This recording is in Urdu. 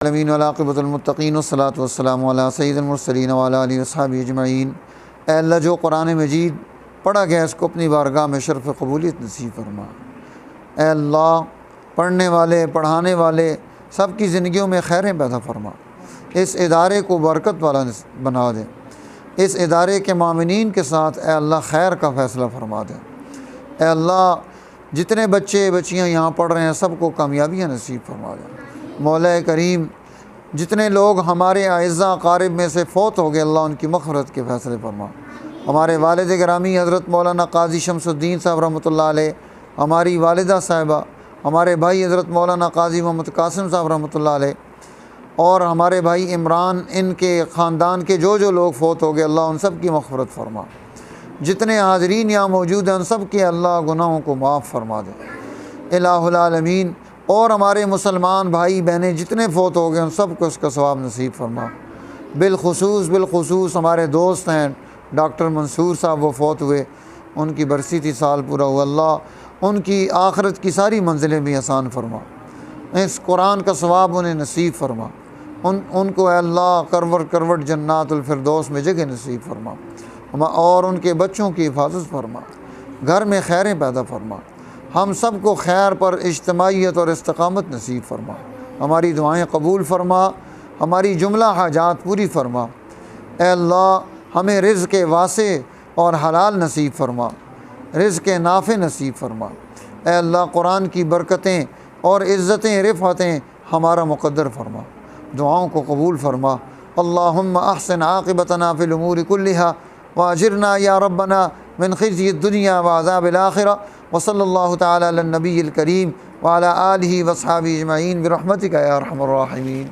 العالمین والعاقبۃ المتقین والصلاۃ والسلام علی سید المرسلین وعلی آلہ وصحبہ اجمعین۔ اے اللہ، جو قرآن مجید پڑھا گیا اس کو اپنی بارگاہ میں شرف قبولیت نصیب فرما۔ اے اللہ، پڑھنے والے پڑھانے والے سب کی زندگیوں میں خیریں پیدا فرما۔ اس ادارے کو برکت والا بنا دے۔ اس ادارے کے معاونین کے ساتھ اے اللہ خیر کا فیصلہ فرما دے۔ اے اللہ، جتنے بچے بچیاں یہاں پڑھ رہے ہیں سب کو کامیابیاں نصیب فرما دے۔ مولا کریم، جتنے لوگ ہمارے اعزاء اقارب میں سے فوت ہو گئے، اللہ ان کی مغفرت کے فیصلے فرما۔ ہمارے والد گرامی حضرت مولانا قاضی شمس الدین صاحب رحمۃ اللہ علیہ، ہماری والدہ صاحبہ، ہمارے بھائی حضرت مولانا قاضی محمد قاسم صاحب رحمۃ اللہ علیہ، اور ہمارے بھائی عمران، ان کے خاندان کے جو لوگ فوت ہو گئے، اللہ ان سب کی مغفرت فرما۔ جتنے حاضرین یہاں موجود ہیں ان سب کے اللہ گناہوں کو معاف فرما دے الہ العالمین۔ اور ہمارے مسلمان بھائی بہنیں جتنے فوت ہو گئے ان سب کو اس کا ثواب نصیب فرما۔ بالخصوص ہمارے دوست ہیں ڈاکٹر منصور صاحب، وہ فوت ہوئے، ان کی برسی تھی، سال پورا ہوا، اللہ ان کی آخرت کی ساری منزلیں بھی آسان فرما۔ اس قرآن کا ثواب انہیں نصیب فرما۔ ان کو اے اللہ کروٹ جنات الفردوس میں جگہ نصیب فرما، اور ان کے بچوں کی حفاظت فرما، گھر میں خیریں پیدا فرما۔ ہم سب کو خیر پر اجتماعیت اور استقامت نصیب فرما۔ ہماری دعائیں قبول فرما، ہماری جملہ حاجات پوری فرما۔ اے اللہ، ہمیں رزق واسع اور حلال نصیب فرما، رزق نافع نصیب فرما۔ اے اللہ، قرآن کی برکتیں اور عزتیں رفعتیں ہمارا مقدر فرما، دعاؤں کو قبول فرما۔ اللہم احسن عاقبتنا فی الامور کلہا واجرنا یا ربنا من خزی الدنیا وعذاب الآخرہ، وصلی اللہ تعالی علی النبی الکریم وعلی آلہ وصحبہ اجمعین برحمتک یا ارحم الراحمین۔